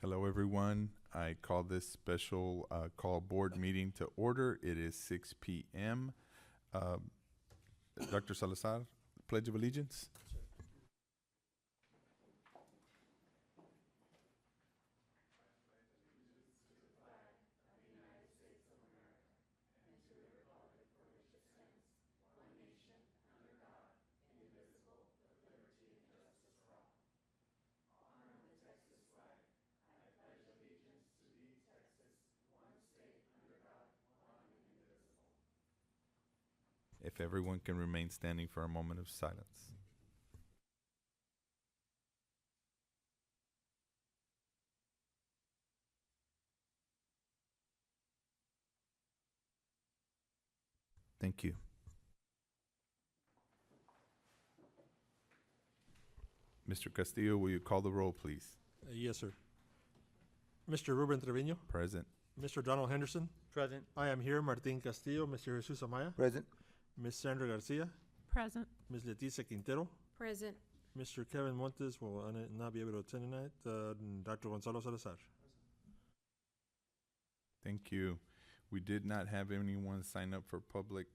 Hello, everyone. I call this special call board meeting to order. It is 6 p.m. Uh, Dr. Salazar, Pledge of Allegiance. If everyone can remain standing for a moment of silence. Thank you. Mr. Castillo, will you call the roll, please? Yes, sir. Mr. Ruben Trevino, Present. Mr. Donald Henderson. Present. I am here. Martin Castillo, Mr. Jesus Amaya, Present. Ms. Sandra Garcia, Present. Ms. Leticia Quintero, Present. Mr. Kevin Montes will not be able to attend tonight. Dr. Gonzalo Salazar. Thank you. We did not have anyone sign up for public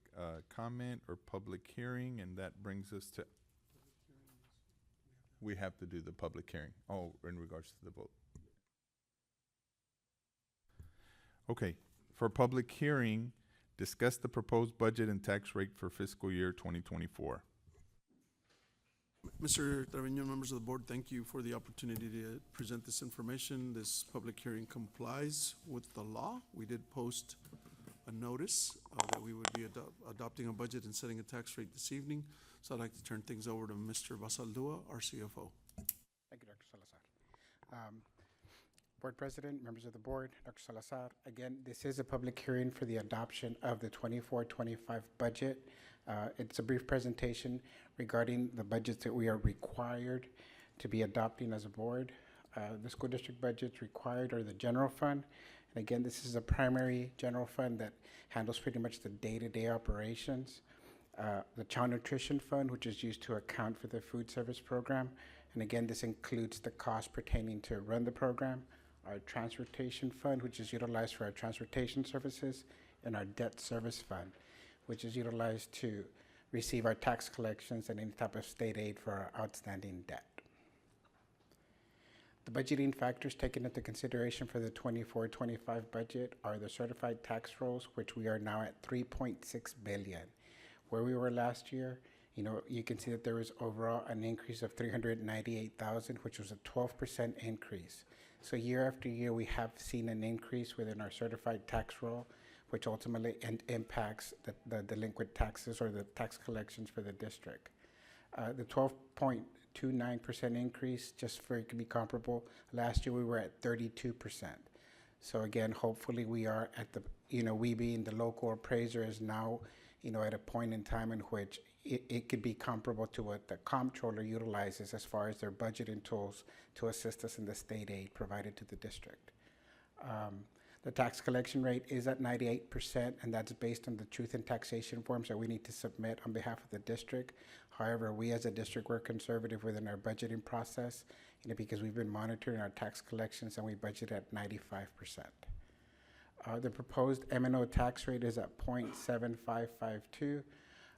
comment or public hearing, and that brings us to. We have to do the public hearing. Oh, in regards to the vote. Okay, for public hearing, discuss the proposed budget and tax rate for fiscal year 2024. Mr. Trevino, members of the board, thank you for the opportunity to present this information. This public hearing complies with the law. We did post a notice that we would be adopting a budget and setting a tax rate this evening. So I'd like to turn things over to Mr. Basaldua, our CFO. Thank you, Dr. Salazar. Board President, members of the board, Dr. Salazar, again, this is a public hearing for the adoption of the 24-25 budget. It's a brief presentation regarding the budgets that we are required to be adopting as a board. The school district budgets required are the general fund. And again, this is a primary general fund that handles pretty much the day-to-day operations. The Child Nutrition Fund, which is used to account for the food service program. And again, this includes the cost pertaining to run the program. Our Transportation Fund, which is utilized for our transportation services, and our Debt Service Fund, which is utilized to receive our tax collections and any type of state aid for our outstanding debt. The budgeting factors taken into consideration for the 24-25 budget are the certified tax rolls, which we are now at 3.6 billion. Where we were last year, you can see that there was overall an increase of 398,000, which was a 12% increase. So year after year, we have seen an increase within our certified tax roll, which ultimately impacts the delinquent taxes or the tax collections for the district. The 12.29% increase, just for it to be comparable, last year we were at 32%. So again, hopefully we are at the, we being the local appraiser is now, at a point in time in which it could be comparable to what the comptroller utilizes as far as their budgeting tools to assist us in the state aid provided to the district. The tax collection rate is at 98%, and that's based on the truth in taxation forms that we need to submit on behalf of the district. However, we as a district, we're conservative within our budgeting process, because we've been monitoring our tax collections and we budget at 95%. The proposed M&O tax rate is at 0.7552.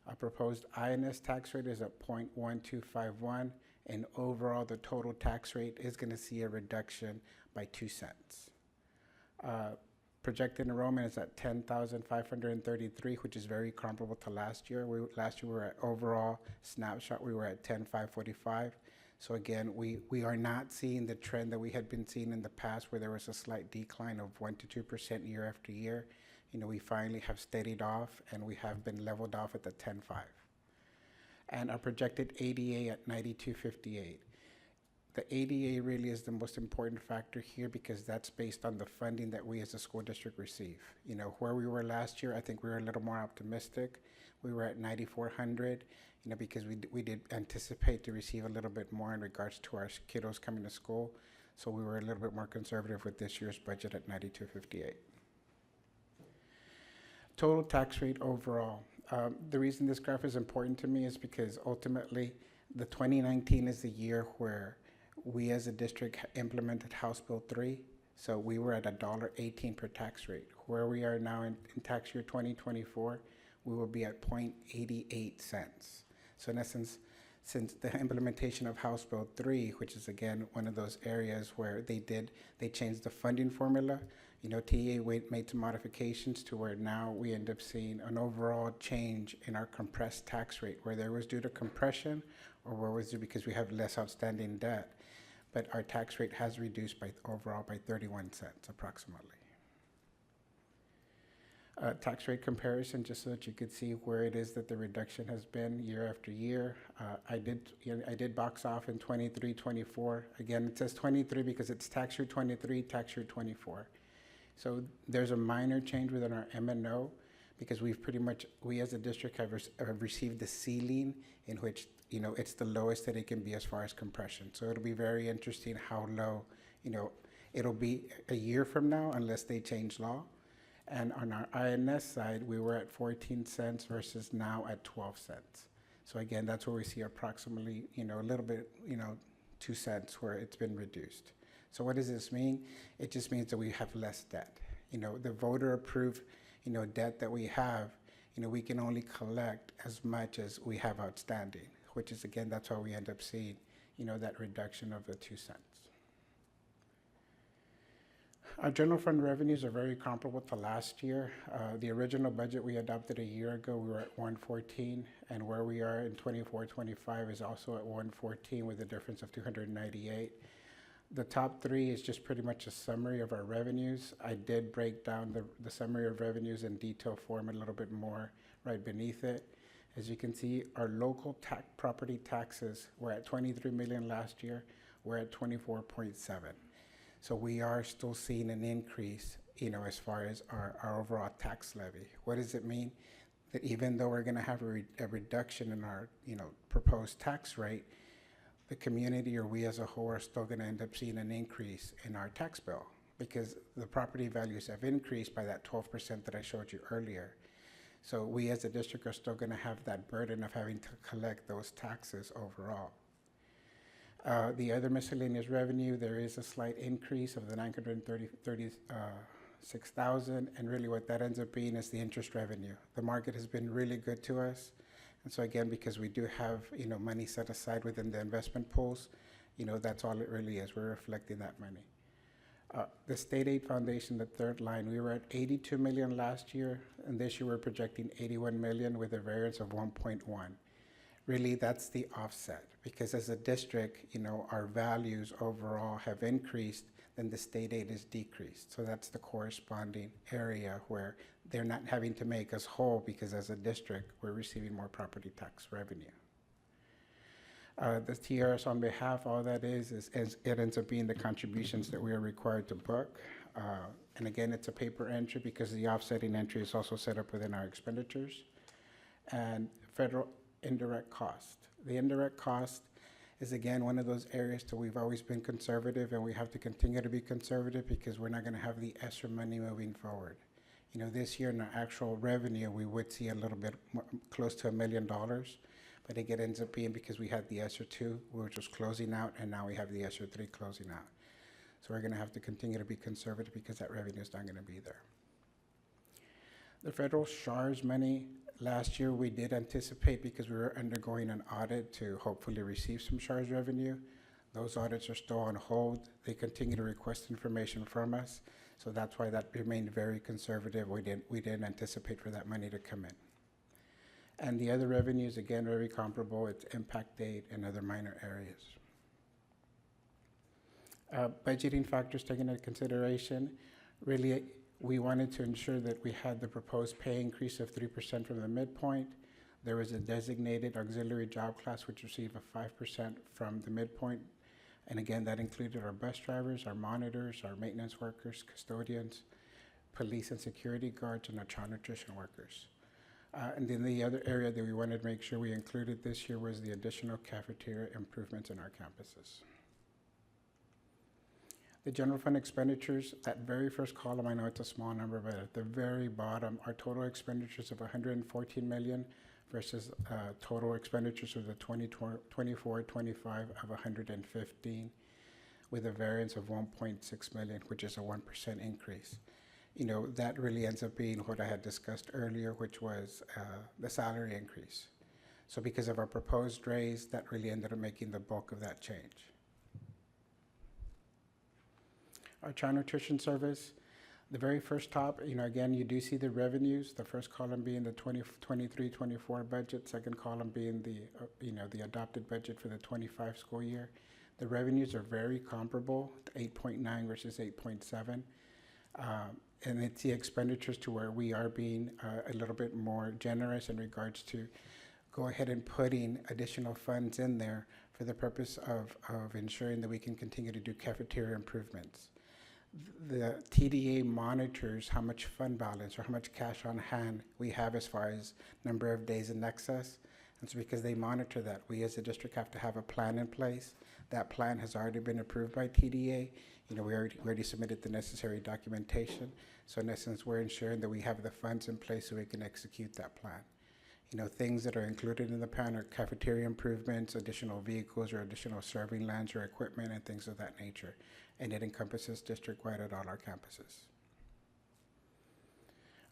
Our proposed INS tax rate is at 0.1251, and overall the total tax rate is going to see a reduction by 2 cents. Projected enrollment is at 10,533, which is very comparable to last year. Last year we were at overall snapshot, we were at 10,545. So again, we are not seeing the trend that we had been seeing in the past where there was a slight decline of 1 to 2% year after year. We finally have steadied off and we have been leveled off at the 10.5. And our projected ADA at 9258. The ADA really is the most important factor here because that's based on the funding that we as a school district receive. Where we were last year, I think we were a little more optimistic. We were at 9,400, because we did anticipate to receive a little bit more in regards to our kiddos coming to school. So we were a little bit more conservative with this year's budget at 9258. Total tax rate overall. The reason this graph is important to me is because ultimately the 2019 is the year where we as a district implemented House Bill 3. So we were at $1.18 per tax rate. Where we are now in tax year 2024, we will be at 0.88 cents. So in essence, since the implementation of House Bill 3, which is again one of those areas where they changed the funding formula, TEA made some modifications to where now we end up seeing an overall change in our compressed tax rate, where there was due to compression or where was due because we have less outstanding debt. But our tax rate has reduced overall by 31 cents approximately. Tax rate comparison, just so that you could see where it is that the reduction has been year after year. I did box off in 23, 24. Again, it says 23 because it's tax year 23, tax year 24. So there's a minor change within our M&O because we as a district have received the ceiling in which, it's the lowest that it can be as far as compression. So it'll be very interesting how low, it'll be a year from now unless they change law. And on our INS side, we were at 14 cents versus now at 12 cents. So again, that's where we see approximately, a little bit, 2 cents where it's been reduced. So what does this mean? It just means that we have less debt. The voter approved, debt that we have, we can only collect as much as we have outstanding, which is, again, that's why we end up seeing, that reduction of the 2 cents. Our general fund revenues are very comparable to last year. The original budget we adopted a year ago, we were at 114, and where we are in 24-25 is also at 114 with a difference of 298. The top three is just pretty much a summary of our revenues. I did break down the summary of revenues in detail form a little bit more right beneath it. As you can see, our local property taxes were at 23 million last year. We're at 24.7. So we are still seeing an increase, as far as our overall tax levy. What does it mean? That even though we're going to have a reduction in our, proposed tax rate, the community or we as a whole are still going to end up seeing an increase in our tax bill because the property values have increased by that 12% that I showed you earlier. So we as a district are still going to have that burden of having to collect those taxes overall. The other miscellaneous revenue, there is a slight increase of the 936,000, and really what that ends up being is the interest revenue. The market has been really good to us, and so again, because we do have money set aside within the investment pools, that's all it really is. We're reflecting that money. The State Aid Foundation, the third line, we were at 82 million last year, and this year we're projecting 81 million with a variance of 1.1. Really, that's the offset, because as a district, our values overall have increased, then the state aid is decreased. So that's the corresponding area where they're not having to make us whole because as a district, we're receiving more property tax revenue. The TRS on behalf, all that is it ends up being the contributions that we are required to book. And again, it's a paper entry because the offsetting entry is also set up within our expenditures. And federal indirect cost. The indirect cost is again one of those areas that we've always been conservative, and we have to continue to be conservative because we're not going to have the ESSER money moving forward. This year in our actual revenue, we would see a little bit more, close to $1 million, but it ends up being because we had the ESSER 2, which was closing out, and now we have the ESSER 3 closing out. So we're going to have to continue to be conservative because that revenue is not going to be there. The federal SHARS money, last year we did anticipate because we were undergoing an audit to hopefully receive some SHARS revenue. Those audits are still on hold. They continue to request information from us. So that's why that remained very conservative. We didn't anticipate for that money to come in. And the other revenues, again, very comparable. It's impact aid and other minor areas. Budgeting factors taken into consideration, really, we wanted to ensure that we had the proposed pay increase of 3% from the midpoint. There was a designated auxiliary job class which received a 5% from the midpoint. And again, that included our bus drivers, our monitors, our maintenance workers, custodians, police and security guards, and our child nutrition workers. And then the other area that we wanted to make sure we included this year was the additional cafeteria improvements in our campuses. The general fund expenditures, that very first column, I know it's a small number, but at the very bottom, our total expenditures of 114 million versus total expenditures of the 24-25 of 115. with a variance of 1.6 million, which is a 1% increase. You know, that really ends up being what I had discussed earlier, which was the salary increase. So because of our proposed raise, that really ended up making the bulk of that change. Our child nutrition service, the very first top, you know, again, you do see the revenues, the first column being the 23-24 budget, second column being the, the adopted budget for the 25 school year. The revenues are very comparable, 8.9 versus 8.7. And it's the expenditures to where we are being a little bit more generous in regards to go ahead and putting additional funds in there for the purpose of ensuring that we can continue to do cafeteria improvements. The TDA monitors how much fund balance or how much cash on hand we have as far as number of days in excess. And so because they monitor that, we as a district have to have a plan in place. That plan has already been approved by TDA. You know, we already submitted the necessary documentation. So in essence, we're ensuring that we have the funds in place so we can execute that plan. You know, things that are included in the plan are cafeteria improvements, additional vehicles or additional serving lands or equipment and things of that nature. And it encompasses district-wide at all our campuses.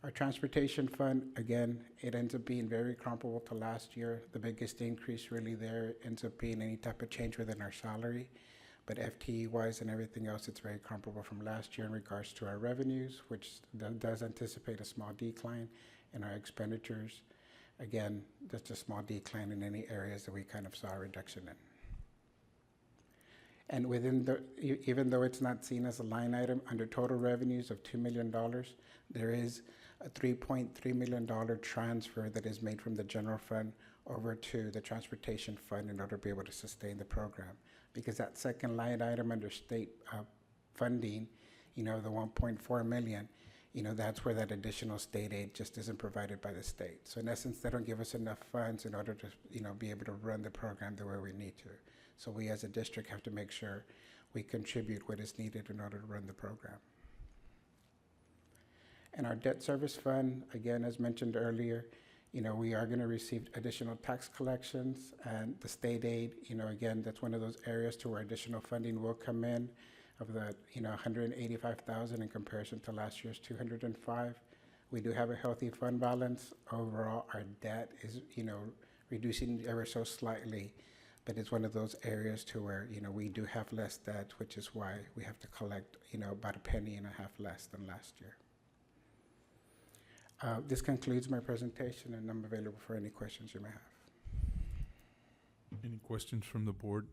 Our transportation fund, again, it ends up being very comparable to last year. The biggest increase really there ends up being any type of change within our salary. But FTE-wise and everything else, it's very comparable from last year in regards to our revenues, which does anticipate a small decline in our expenditures. Again, just a small decline in any areas that we kind of saw a reduction in. And within the, even though it's not seen as a line item, under total revenues of $2 million, there is a $3.3 million transfer that is made from the general fund over to the transportation fund in order to be able to sustain the program. Because that second line item under state funding, you know, the 1.4 million, you know, that's where that additional state aid just isn't provided by the state. So in essence, they don't give us enough funds in order to, you know, be able to run the program the way we need to. So we as a district have to make sure we contribute what is needed in order to run the program. And our debt service fund, again, as mentioned earlier, you know, we are going to receive additional tax collections and the state aid, you know, again, that's one of those areas to where additional funding will come in of the, you know, 185,000 in comparison to last year's 205. We do have a healthy fund balance. Overall, our debt is, you know, reducing ever so slightly, but it's one of those areas to where, you know, we do have less debt, which is why we have to collect, you know, about $0.015 less than last year. This concludes my presentation, and I'm available for any questions you may have. Any questions from the board?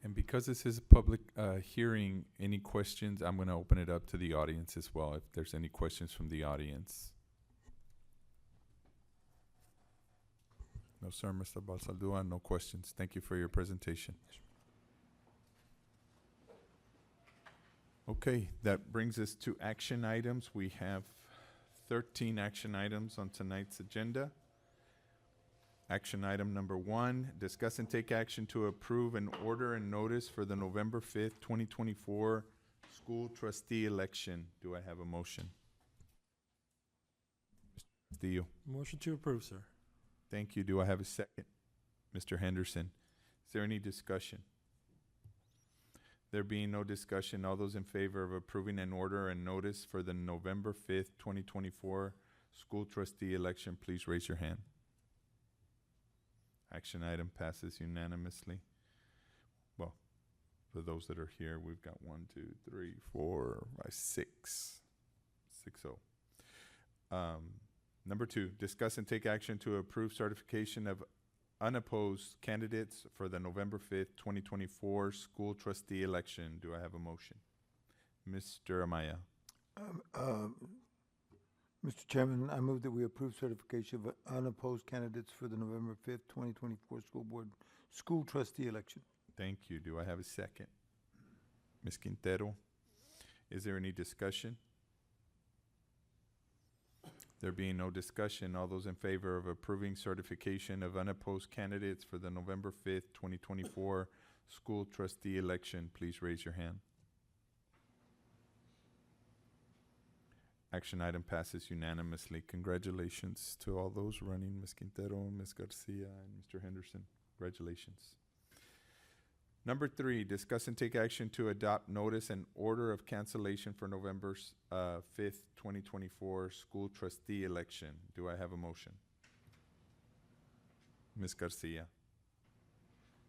And because this is a public hearing, any questions, I'm going to open it up to the audience as well, if there's any questions from the audience. No, sir, Mr. Balsaldua, no questions. Thank you for your presentation. Okay, that brings us to action items. We have 13 action items on tonight's agenda. Action item number 1, discuss and take action to approve an order and notice for the November 5th, 2024 school trustee election. Do I have a motion? Mr. Castillo. Motion to approve, sir. Thank you. Do I have a second? Mr. Henderson. Is there any discussion? There being no discussion, all those in favor of approving an order and notice for the November 5th, 2024 school trustee election, please raise your hand. Action item passes unanimously. Well, for those that are here, we've got 1, 2, 3, 4, 5, 6. 6-0. Number 2, discuss and take action to approve certification of unopposed candidates for the November 5th, 2024 school trustee election. Do I have a motion? Mr. Amaya. Mr. Chairman, I move that we approve certification of unopposed candidates for the November 5th, 2024 school trustee election. Thank you. Do I have a second? Ms. Quintero. Is there any discussion? There being no discussion, all those in favor of approving certification of unopposed candidates for the November 5th, 2024 school trustee election, please raise your hand. Action item passes unanimously. Congratulations to all those running, Ms. Quintero, Ms. Garcia, and Mr. Henderson. Congratulations. Number 3, discuss and take action to adopt notice and order of cancellation for November 5th, 2024 school trustee election. Do I have a motion? Ms. Garcia.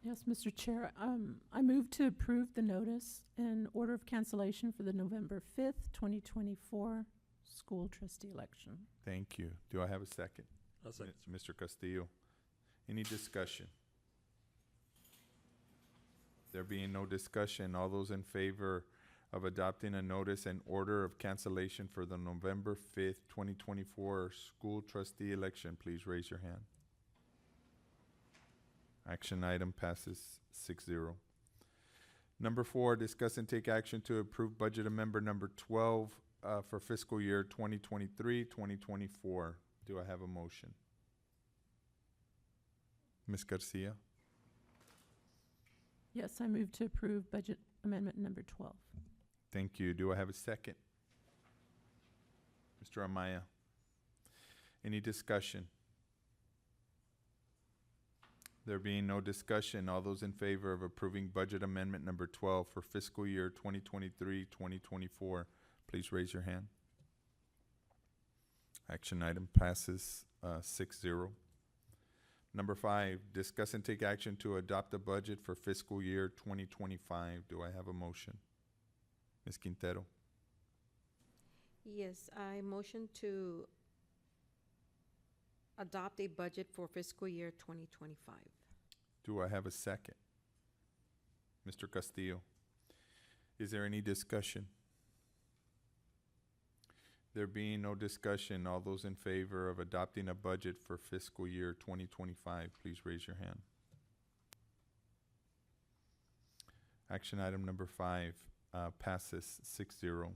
Yes, Mr. Chair, I move to approve the notice and order of cancellation for the November 5th, 2024 school trustee election. Thank you. Do I have a second? I'll second. Mr. Castillo. Any discussion? There being no discussion, all those in favor of adopting a notice and order of cancellation for the November 5th, 2024 school trustee election, please raise your hand. Action item passes 6-0. Number 4, discuss and take action to approve budget amendment number 12 for fiscal year 2023-2024. Do I have a motion? Ms. Garcia. Yes, I move to approve budget amendment number 12. Thank you. Do I have a second? Mr. Amaya. Any discussion? There being no discussion, all those in favor of approving budget amendment number 12 for fiscal year 2023-2024, please raise your hand. Action item passes 6-0. Number 5, discuss and take action to adopt a budget for fiscal year 2025. Do I have a motion? Ms. Quintero. Yes, I motion to adopt a budget for fiscal year 2025. Do I have a second? Mr. Castillo. Is there any discussion? There being no discussion, all those in favor of adopting a budget for fiscal year 2025, please raise your hand. Action item number 5 passes 6-0.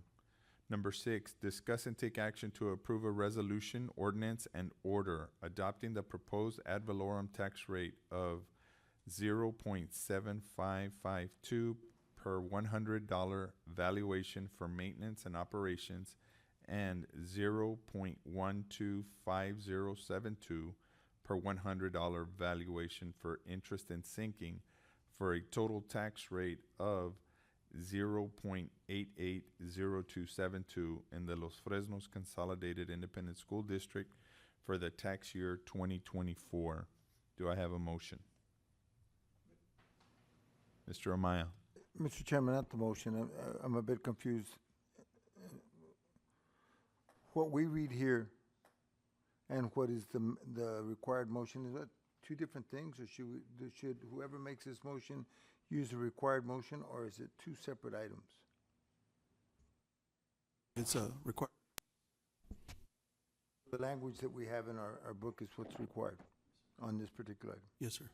Number 6, discuss and take action to approve a resolution, ordinance, and order adopting the proposed ad valorem tax rate of 0.7552 per $100 valuation for maintenance and operations and 0.125072 per $100 valuation for interest and sinking for a total tax rate of 0.880272 in the Los Fresnos Consolidated Independent School District for the tax year 2024. Do I have a motion? Mr. Amaya. Mr. Chairman, not the motion. I'm a bit confused. What we read here and what is the required motion, is that two different things? Or should whoever makes this motion use the required motion, or is it two separate items? It's a require. The language that we have in our book is what's required on this particular item. Yes, sir.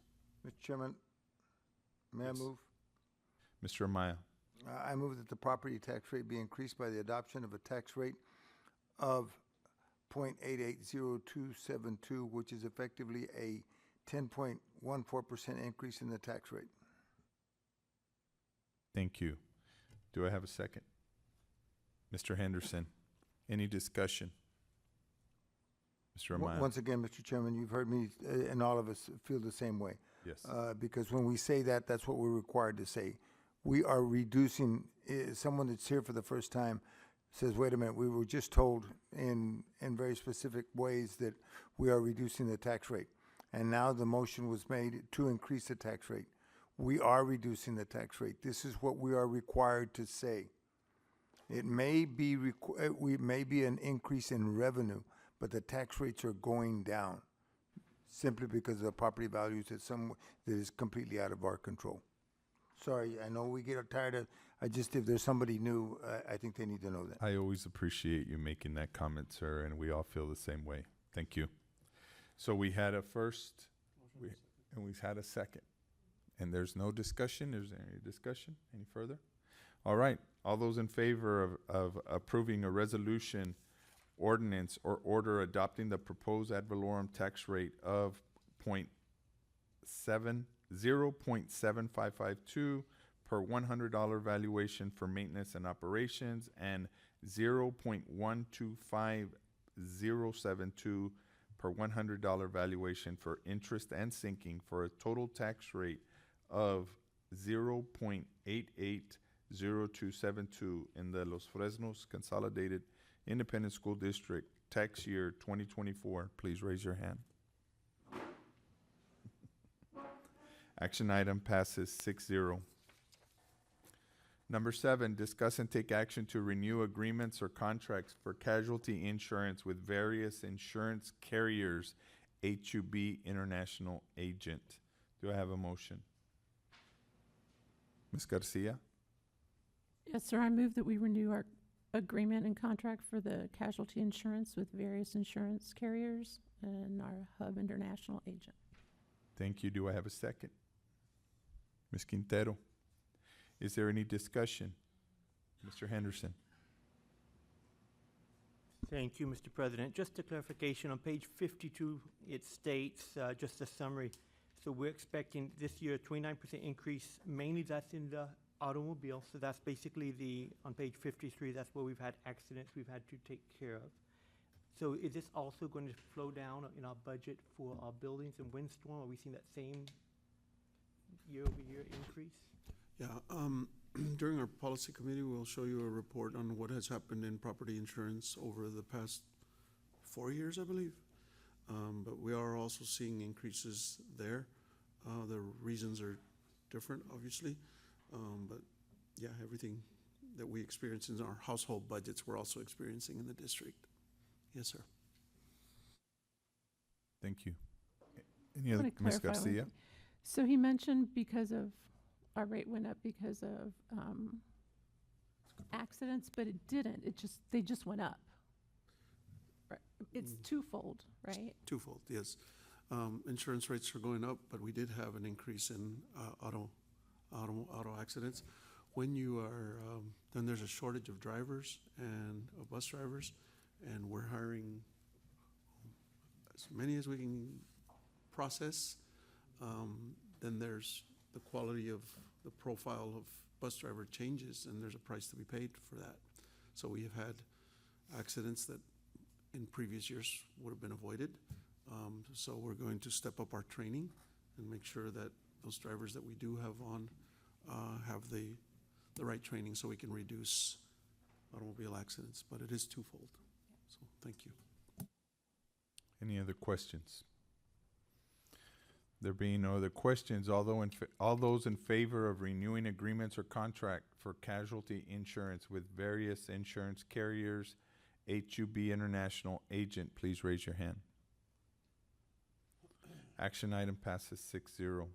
Mr. Chairman, may I Yes. move? Mr. Amaya. I move that the property tax rate be increased by the adoption of a tax rate of 0.880272, which is effectively a 10.14% increase in the tax rate. Thank you. Do I have a second? Mr. Henderson, any discussion? Mr. Amaya. Once again, Mr. Chairman, you've heard me and all of us feel the same way. Yes. Because when we say that, that's what we're required to say. We are reducing, someone that's here for the first time says, wait a minute, we were just told in very specific ways that we are reducing the tax rate. And now the motion was made to increase the tax rate. We are reducing the tax rate. This is what we are required to say. It may be, may be an increase in revenue, but the tax rates are going down simply because of the property values that is completely out of our control. Sorry, I know we get tired of, if there's somebody new, I think they need to know that. I always appreciate you making that comment, sir, and we all feel the same way. Thank you. So we had a first, and we've had a second. And there's no discussion? Is there any discussion? Any further? All right. All those in favor of approving a resolution, ordinance, or order adopting the proposed ad valorem tax rate of 0.7552 per $100 valuation for maintenance and operations and 0.125072 per $100 valuation for interest and sinking for a total tax rate of 0.880272 in the Los Fresnos Consolidated Independent School District, tax year 2024. Please raise your hand. Action item passes 6-0. Number 7, discuss and take action to renew agreements or contracts for casualty insurance with various insurance carriers, HUB International Agent. Do I have a motion? Ms. Garcia? Yes, sir, I move that we renew our agreement and contract for the casualty insurance with various insurance carriers and our Hub International agent. Thank you. Do I have a second? Ms. Quintero? Is there any discussion? Mr. Henderson? Thank you, Mr. President. Just a clarification, on page 52, it states, just a summary, so we're expecting this year a 29% increase, mainly that's in the automobile, so that's basically on page 53, that's where we've had accidents we've had to take care of. So is this also going to flow down in our budget for our buildings and windstorm? Are we seeing that same year-over-year increase? Yeah, during our policy committee, we'll show you a report on what has happened in property insurance over the past 4 years, I believe. But we are also seeing increases there. The reasons are different, obviously. But yeah, everything that we experience in our household budgets, we're also experiencing in the district. Yes, sir. Thank you. Any I other, wanna Ms. clarify one Garcia? thing. So he mentioned because of, our rate went up because of accidents, but it didn't. They just went up. Right. It's twofold, right? Twofold, yes. Insurance rates are going up, but we did have an increase in auto accidents. When you are, then there's a shortage of drivers and of bus drivers, and we're hiring as many as we can process. Then there's the quality of the profile of bus driver changes, and there's a price to be paid for that. So we have had accidents that in previous years would have been avoided. So we're going to step up our training and make sure that those drivers that we do have on have the right training so we can reduce automobile accidents, but it is twofold. So thank you. Any other questions? There being no other questions, all those in favor of renewing agreements or contract for casualty insurance with various insurance carriers, HUB International Agent, please raise your hand. Action item passes 6-0.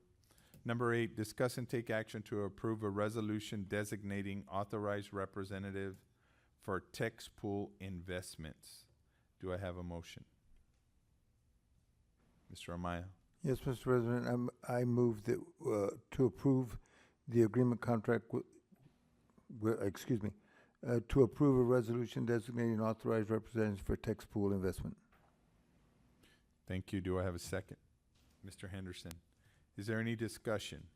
Number 8, discuss and take action to approve a resolution designating authorized representative for Texpool Investments. Do I have a motion? Mr. Amaya? Yes, Mr. President, I move that, to approve the agreement contract to approve a resolution designating authorized representatives for Texpool Investment. Thank you. Do I have a second? Mr. Henderson? Is there any discussion?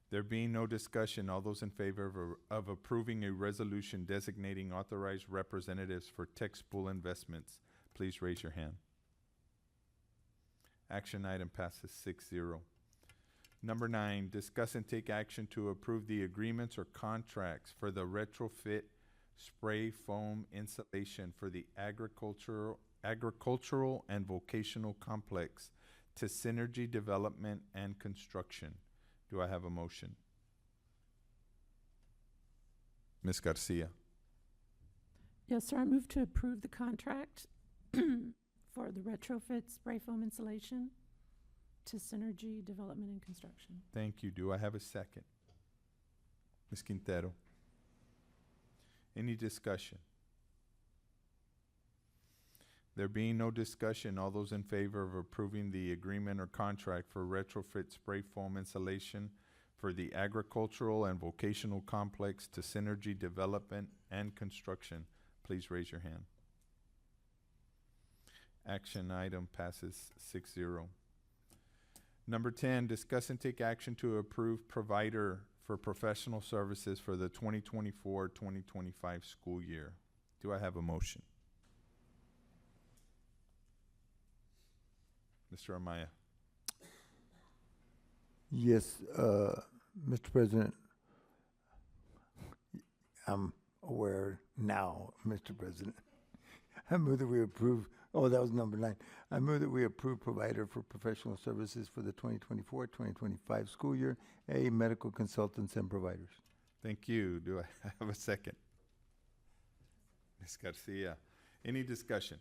There being no discussion, all those in favor of approving a resolution designating authorized representatives for Texpool Investments, please raise your hand. Action item passes 6-0. Number 9, discuss and take action to approve the agreements or contracts for the retrofit spray foam installation for the agricultural and vocational complex to Synergy Development and Construction. Do I have a motion? Ms. Garcia? Yes, sir, I move to approve the contract for the retrofit spray foam insulation to Synergy Development and Construction. Thank you. Do I have a second? Ms. Quintero? Any discussion? There being no discussion, all those in favor of approving the agreement or contract for retrofit spray foam insulation for the agricultural and vocational complex to Synergy Development and Construction, please raise your hand. Action item passes 6-0. Number 10, discuss and take action to approve provider for professional services for the 2024-2025 school year. Do I have a motion? Mr. Amaya? Yes, Mr. President, I'm aware now, Mr. President. I move that we approve, oh, that was number 9. I move that we approve provider for professional services for the 2024-2025 school year, A, medical consultants and providers. Thank you. Do I have a second? Ms. Garcia, any discussion?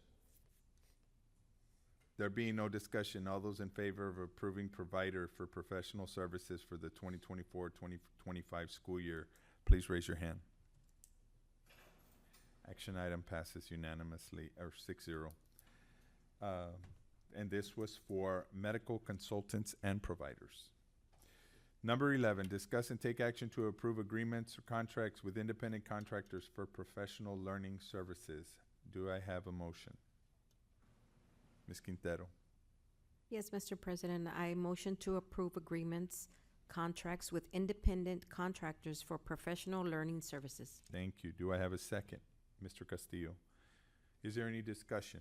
There being no discussion, all those in favor of approving provider for professional services for the 2024-2025 school year, please raise your hand. Action item passes unanimously, or 6-0. And this was for medical consultants and providers. Number 11, discuss and take action to approve agreements or contracts with independent contractors for professional learning services. Do I have a motion? Ms. Quintero. Yes, Mr. President, I motion to approve agreements, contracts with independent contractors for professional learning services. Thank you. Do I have a second? Mr. Castillo. Is there any discussion?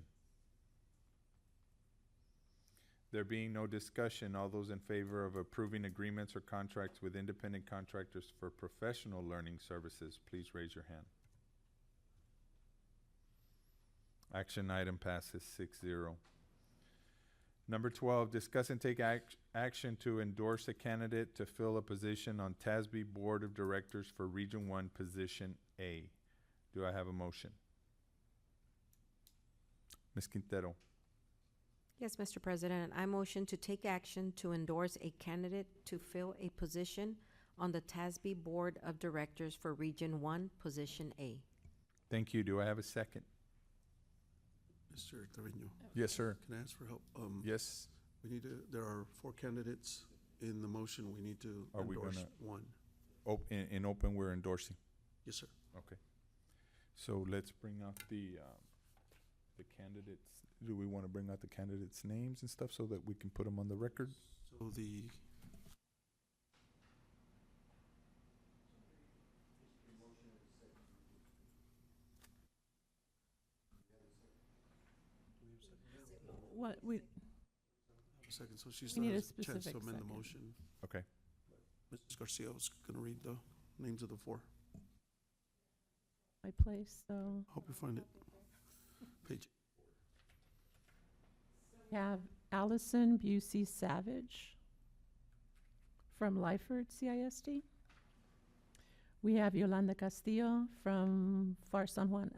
There being no discussion, all those in favor of approving agreements or contracts with independent contractors for professional learning services, please raise your hand. Action item passes 6-0. Number 12, discuss and take action to endorse a candidate to fill a position on TASB Board of Directors for Region 1, Position A. Do I have a motion? Ms. Quintero. Yes, Mr. President, I motion to take action to endorse a candidate to fill a position on the TASB Board of Directors for Region 1, Position A. Thank you. Do I have a second? Mr. Trevino, Yes, sir. can I ask for help? Yes. We need to, there are 4 candidates in the motion. We need to Are we endorse gonna- one. In open, we're endorsing. Yes, sir. Okay. So let's bring out the candidates. Do we want to bring out the candidates' names and stuff so that we can put them on the record? So the, What, we, a second, so she We still need a has a chance to specific amend the second. motion. Okay. Mrs. Garcia was gonna read the names of the 4. my place, so Hope you find it. Page, we have Allison Busey Savage from Lyford CISD. We have Yolanda Castillo from Far San Juan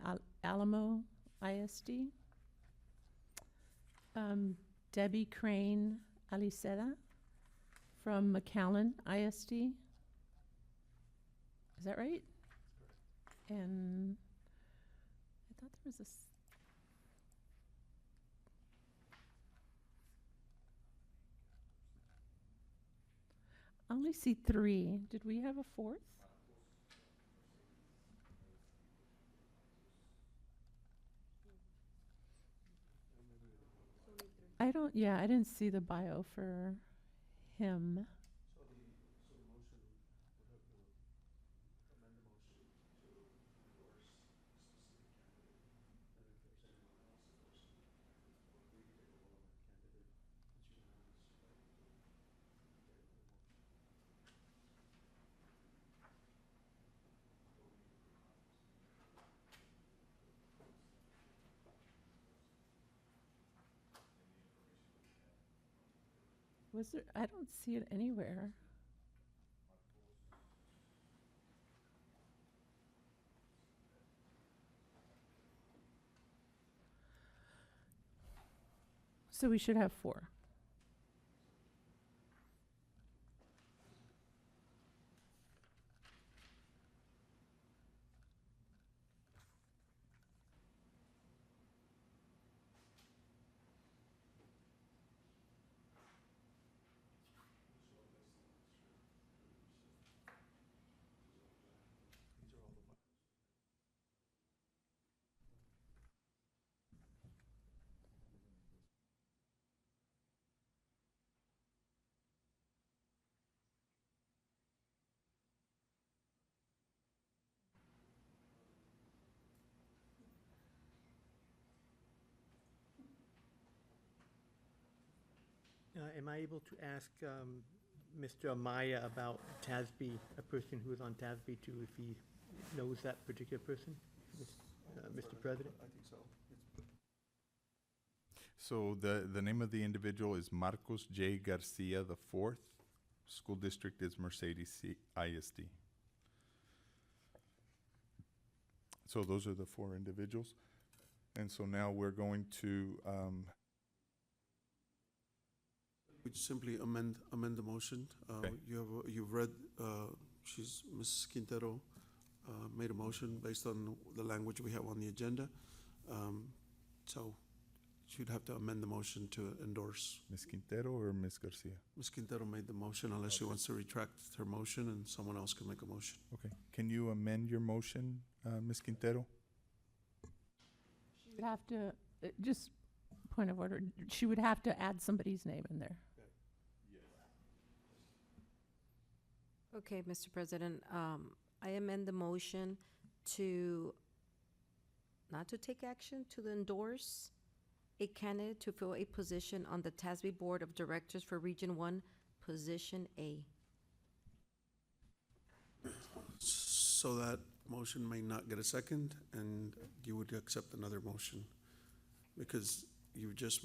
Alamo ISD. Debbie Crane Aliceda from McAllen ISD. Is that right? And I thought there was a I only see 3. Did we have a 4th? I didn't see the bio for him. Was there, I don't see it anywhere. So we should have 4. Am I able to ask Mr. Amaya about TASB, a person who is on TASB too, if he knows that particular person, Mr. President? I think so. So the name of the individual is Marcos J. Garcia IV. School district is Mercedes ISD. So those are the four individuals. And so now we're going to, We simply amend the motion. Okay. You've read, Ms. Quintero made a motion based on the language we have on the agenda. So you'd have to amend the motion to endorse. Ms. Quintero or Ms. Garcia? Ms. Quintero made the motion unless she wants to retract her motion and someone else can make a motion. Okay. Can you amend your motion, Ms. Quintero? She would have to, just point of order, she would have to add somebody's name in there. Okay, Mr. President, I amend the motion to, not to take action, to endorse a candidate to fill a position on the TASB Board of Directors for Region 1, Position A. So that motion may not get a second, and you would accept another motion. Because you just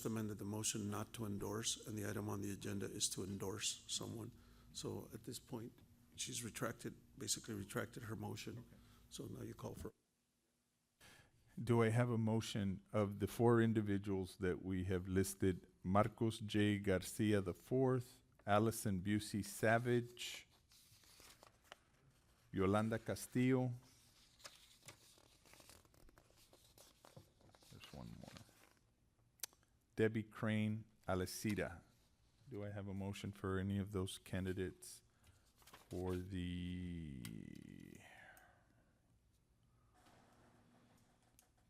amended the motion not to endorse, and the item on the agenda is to endorse someone. So at this point, she's basically retracted her motion. So now you call for. Do I have a motion of the four individuals that we have listed? Marcos J. Garcia IV, Allison Busey Savage, Yolanda Castillo. There's one more. Debbie Crane Alicida. Do I have a motion for any of those candidates for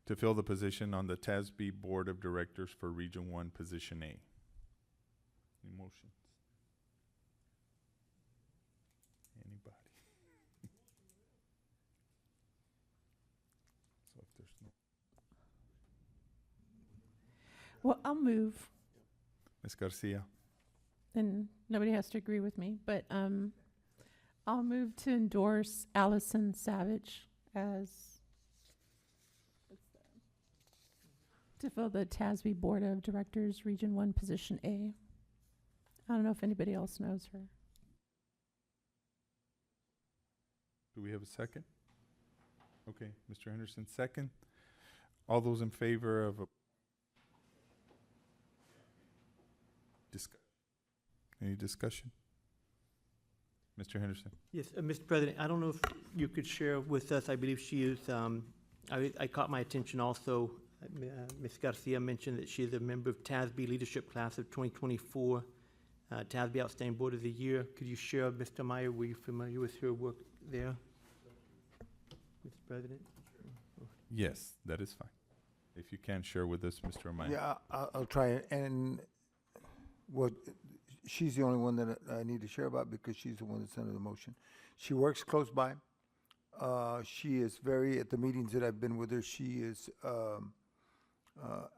to fill the position on the TASB Board of Directors for Region 1, Position A? Any motions? Anybody? So if there's no, Well, I'll move, Ms. Garcia, and nobody has to agree with me, but I'll move to endorse Allison Savage as to fill the TASB Board of Directors, Region 1, Position A. I don't know if anybody else knows her. do we have a second? Okay, Mr. Henderson, second. All those in favor of any discussion? Mr. Henderson? Yes, Mr. President, I don't know if you could share with us, I believe she is, I caught my attention also, Ms. Garcia mentioned that she is a member of TASB Leadership Class of 2024, TASB Outstanding Board of the Year. Could you share, Mr. Meyer, were you familiar with her work there? Mr. President? Yes, that is fine. If you can share with us, Mr. Amaya. Yeah, I'll try it. And, well, she's the only one that I need to share about because she's the one that's under the motion. She works close by. She is at the meetings that I've been with her, she is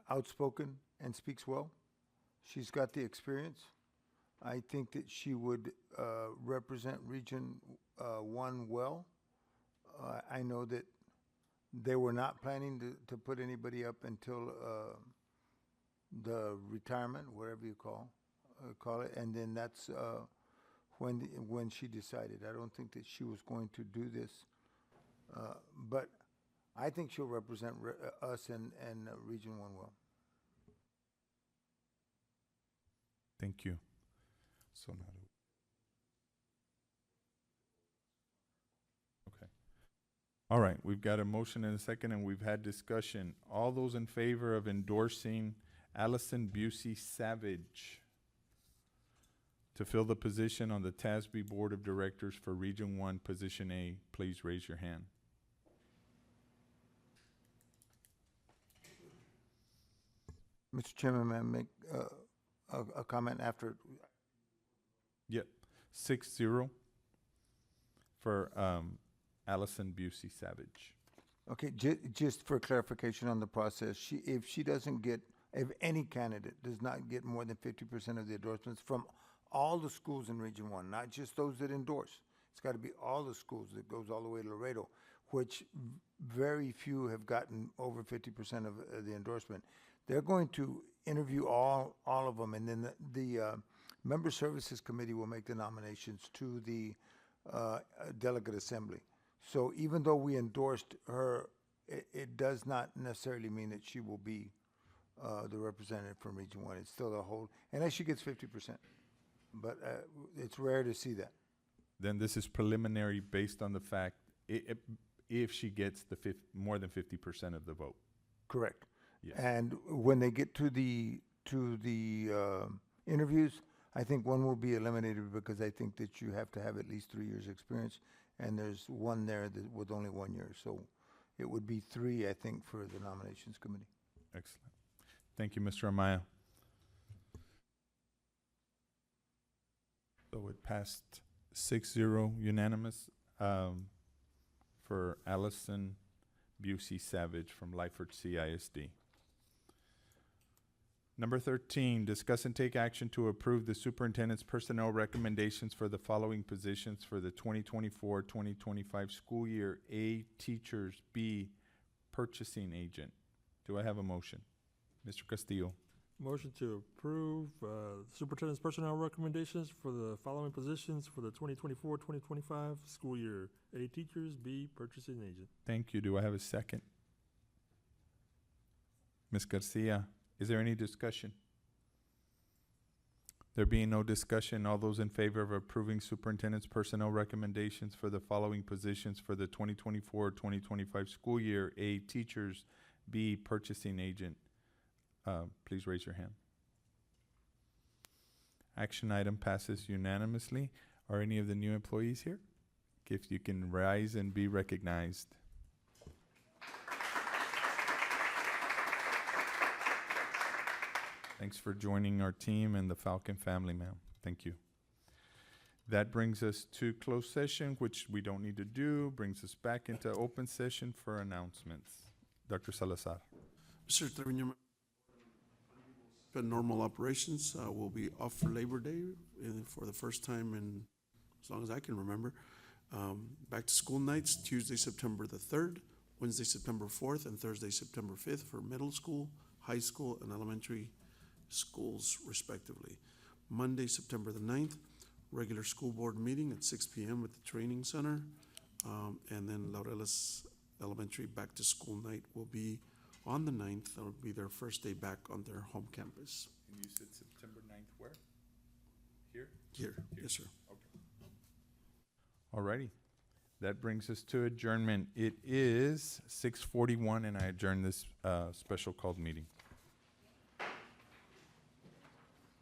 outspoken and speaks well. She's got the experience. I think that she would represent Region 1 well. I know that they were not planning to put anybody up until the retirement, whatever you call it, and then that's when she decided. I don't think that she was going to do this, but I think she'll represent us and Region 1 well. Thank you. So now, okay. All right, we've got a motion and a second, and we've had discussion. All those in favor of endorsing Allison Busey Savage to fill the position on the TASB Board of Directors for Region 1, Position A, please raise your hand. Mr. Chairman, may I make a comment after? Yep, 6-0 for Allison Busey Savage. Okay, just for clarification on the process, if any candidate does not get more than 50% of the endorsements from all the schools in Region One, not just those that endorse. It's gotta be all the schools that goes all the way to Laredo, which very few have gotten over 50% of the endorsement. They're going to interview all of them, and then the Member Services Committee will make the nominations to the Delegate Assembly. So even though we endorsed her, it does not necessarily mean that she will be the representative from Region One. It's still a whole, unless she gets 50%. But it's rare to see that. Then this is preliminary based on the fact if she gets the more than 50% of the vote. Correct. Yes. And when they get to the interviews, I think one will be eliminated because I think that you have to have at least 3 years' experience, and there's one there that with only 1 year. So it would be 3, I think, for the nominations committee. Excellent. Thank you, Mr. Amaya. So it passed 6-0 unanimous for Allison Busey Savage from Lyford CISD. Number 13, discuss and take action to approve the superintendent's personnel recommendations for the following positions for the 2024-2025 school year. A, teachers. B, purchasing agent. Do I have a motion? Mr. Castillo. Motion to approve superintendent's personnel recommendations for the following positions for the 2024-2025 school year. A, teachers. B, purchasing agent. Thank you. Do I have a second? Ms. Garcia, is there any discussion? There being no discussion, all those in favor of approving superintendent's personnel recommendations for the following positions for the 2024-2025 school year. A, teachers. B, purchasing agent. Please raise your hand. Action item passes unanimously. Are any of the new employees here? If you can rise and be recognized. Thanks for joining our team and the Falcon family, ma'am. Thank you. That brings us to closed session, which we don't need to do, brings us back into open session for announcements. Dr. Salazar. Mr. Trevino, normal operations will be off for Labor Day for the first time in as long as I can remember. Back to school nights, Tuesday, September the 3rd, Wednesday, September 4th, and Thursday, September 5th for middle school, high school, and elementary schools respectively. Monday, September the 9th, regular school board meeting at 6 p.m. at the training center. And then Laureles Elementary back to school night will be on the 9th. That will be their first day back on their home campus. And you said September 9th where? Here? Here, yes, sir. Alrighty. That brings us to adjournment. It is 6:41 and I adjourn this special called meeting.